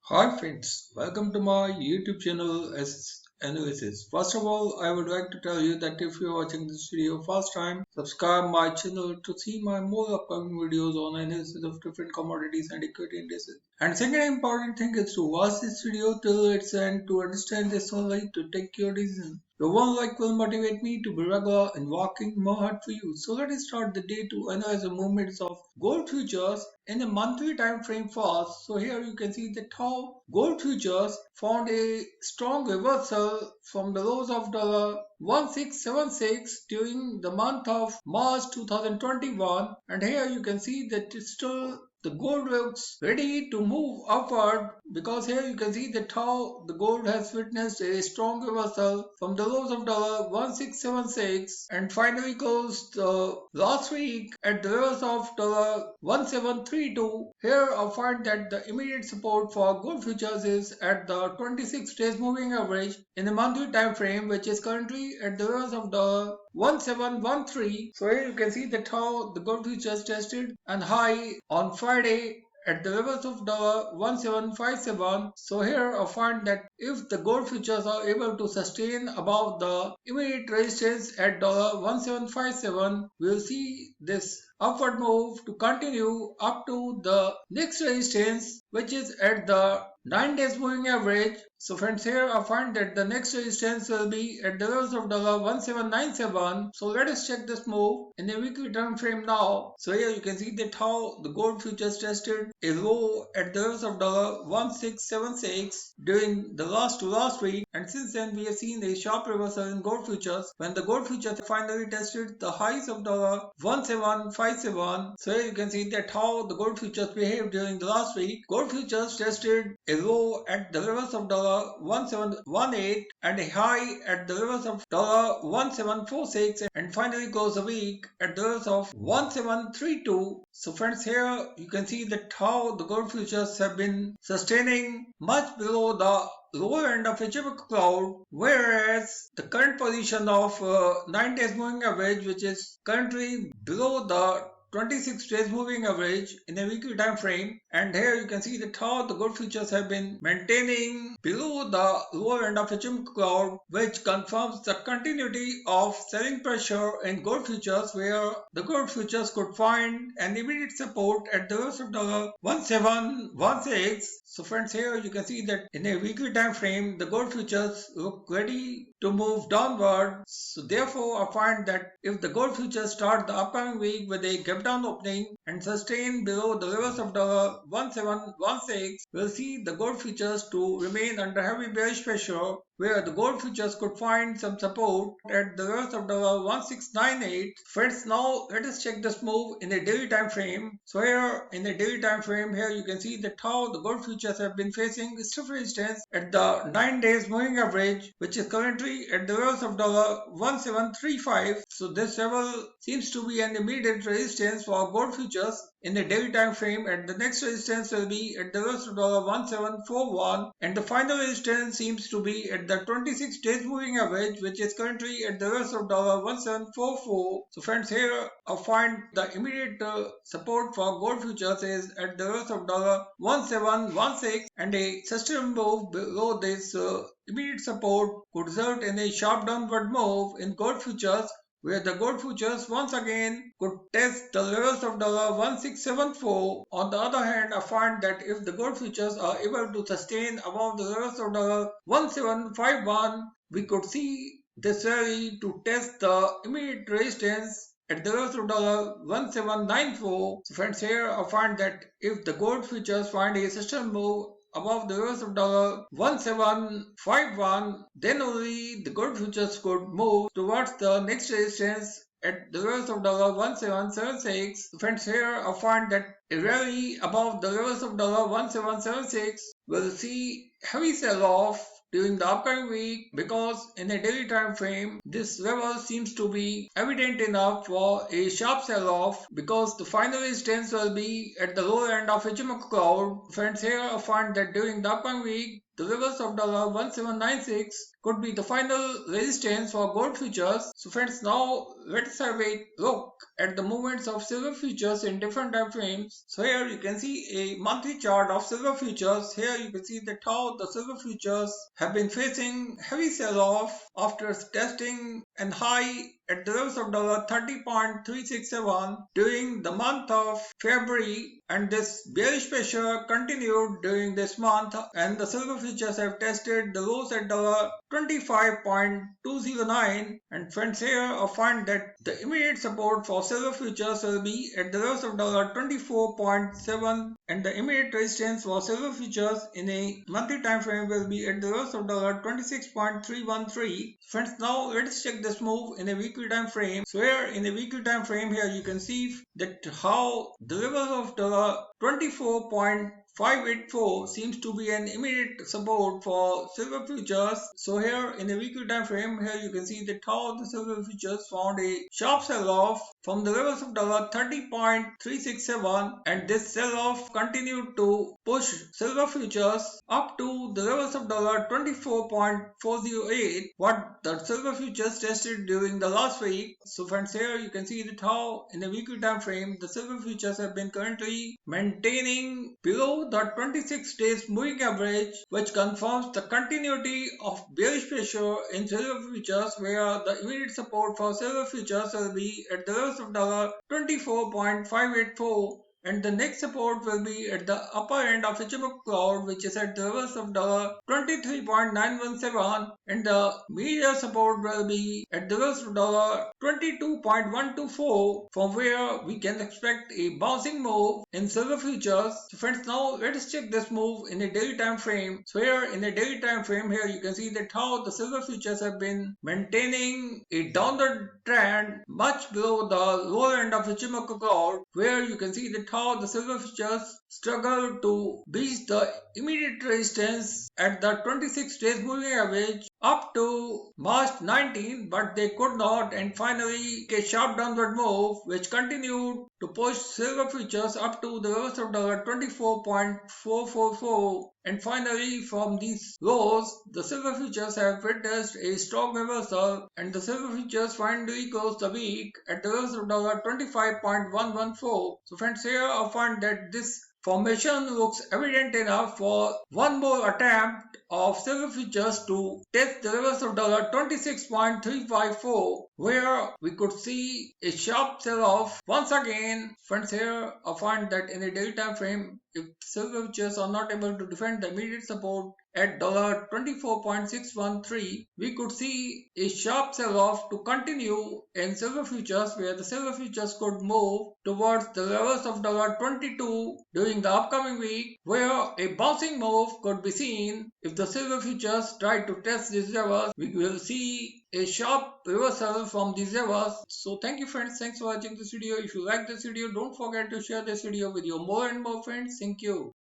Hi friends, welcome to my YouTube channel as Analysis. First of all, I would like to tell you that if you are watching this video first time, subscribe my channel to see my more upcoming videos on analysis of different commodities and equity indices. And second important thing is to watch this video till its end to understand this only to take your decision. Your one like will motivate me to be regular and working more hard for you. So let us start the day to analyze the movements of gold futures in a monthly time frame first. So here you can see that how gold futures found a strong reversal from the lows of $1676 during the month of March 2021, and here you can see that it's still the gold looks ready to move upward, because here you can see that how the gold has witnessed a strong reversal from the lows of $1676 and finally closed last week at the levels of $1732. Here I find that the immediate support for gold futures is at the 26 days moving average in the monthly time frame, which is currently at the levels of $1713. So here you can see that how the gold futures tested and high on Friday at the levels of $1757. So here I find that if the gold futures are able to sustain above the immediate resistance at $1757, we'll see this upward move to continue up to the next resistance, which is at the 9 days moving average. So friends, here I find that the next resistance will be at the levels of $1797. So let us check this move in a weekly time frame now. So here you can see that how the gold futures tested a low at the levels of $1676 during the last week, and since then we have seen a sharp reversal in gold futures when the gold futures finally tested the highs of $1757. So here you can see that how the gold futures behaved during the last week. Gold futures tested a low at the levels of $1718 and a high at the levels of $1746, and finally closed the week at the levels of 1732. So friends, here you can see that how the gold futures have been sustaining much below the lower end of HMO cloud, whereas the current position of 9 days moving average, which is currently below the 26 days moving average in a weekly time frame, and here you can see that how the gold futures have been maintaining below the lower end of HM cloud, which confirms the continuity of selling pressure in gold futures, where the gold futures could find an immediate support at the levels of $1716. So friends, here you can see that in a weekly time frame the gold futures look ready to move downward. So therefore I find that if the gold futures start the upcoming week with a gap down opening and sustain below the levels of $1716, we'll see the gold futures to remain under heavy bearish pressure, where the gold futures could find some support at the levels of $1698. Friends, now let us check this move in a daily time frame. So here in a daily time frame, here you can see that how the gold futures have been facing stiff resistance at the 9 days moving average, which is currently at the levels of $1735. So this level seems to be an immediate resistance for gold futures in the daily time frame, and the next resistance will be at the levels of $1741, and the final resistance seems to be at the 26 days moving average, which is currently at the levels of $1744. So friends, here I find the immediate support for gold futures is at the levels of $1716, and a sustained move below this immediate support could result in a sharp downward move in gold futures, where the gold futures once again could test the levels of $1674. On the other hand, I find that if the gold futures are able to sustain above the levels of $1751, we could see this rally to test the immediate resistance at the levels of $1794. So friends, here I find that if the gold futures find a sustained move above the levels of $1751, then only the gold futures could move towards the next resistance at the levels of $1776. Friends, here I find that a rally above the levels of $1776 will see heavy sell-off during the upcoming week, because in a daily time frame this level seems to be evident enough for a sharp sell-off, because the final resistance will be at the lower end of HMO cloud. Friends, here I find that during the upcoming week the levels of $1796 could be the final resistance for gold futures. So friends, now let's have a look at the movements of silver futures in different time frames. So here you can see a monthly chart of silver futures. Here you can see that how the silver futures have been facing heavy sell-off after testing an high at the levels of $30.367 during the month of February, and this bearish pressure continued during this month, and the silver futures have tested the lows at $25.209. And friends, here I find that the immediate support for silver futures will be at the levels of $24.7, and the immediate resistance for silver futures in a monthly time frame will be at the levels of $26.313. Friends, now let's check this move in a weekly time frame. So here in a weekly time frame, here you can see that how the levels of $24.584 seems to be an immediate support for silver futures. So here in a weekly time frame, here you can see that how the silver futures found a sharp sell-off from the levels of $30.367, and this sell-off continued to push silver futures up to the levels of $24.408, what the silver futures tested during the last week. So friends, here you can see that how in a weekly time frame the silver futures have been currently maintaining below the 26 days moving average, which confirms the continuity of bearish pressure in silver futures, where the immediate support for silver futures will be at the levels of $24.584, and the next support will be at the upper end of Ichimoku cloud, which is at the levels of $23.917, and the major support will be at the levels of $22.124, from where we can expect a bouncing move in silver futures. So friends, now let us check this move in a daily time frame. So here in a daily time frame, here you can see that how the silver futures have been maintaining a downward trend much below the lower end of Ichimoku cloud, where you can see that how the silver futures struggle to reach the immediate resistance at the 26 days moving average up to March 19, but they could not, and finally a sharp downward move which continued to push silver futures up to the levels of $24.444, and finally from these lows the silver futures have witnessed a strong reversal, and the silver futures finally closed the week at the levels of $25.114. So friends, here I find that this formation looks evident enough for one more attempt of silver futures to test the levels of $26.354, where we could see a sharp sell-off once again. Friends, here I find that in a daily time frame, if silver futures are not able to defend the immediate support at $24.613, we could see a sharp sell-off to continue in silver futures, where the silver futures could move towards the levels of $22 during the upcoming week, where a bouncing move could be seen. If the silver futures try to test these levels, we will see a sharp reversal from these levels. So thank you friends, thanks for watching this video. If you like this video, don't forget to share this video with your more and more friends. Thank you.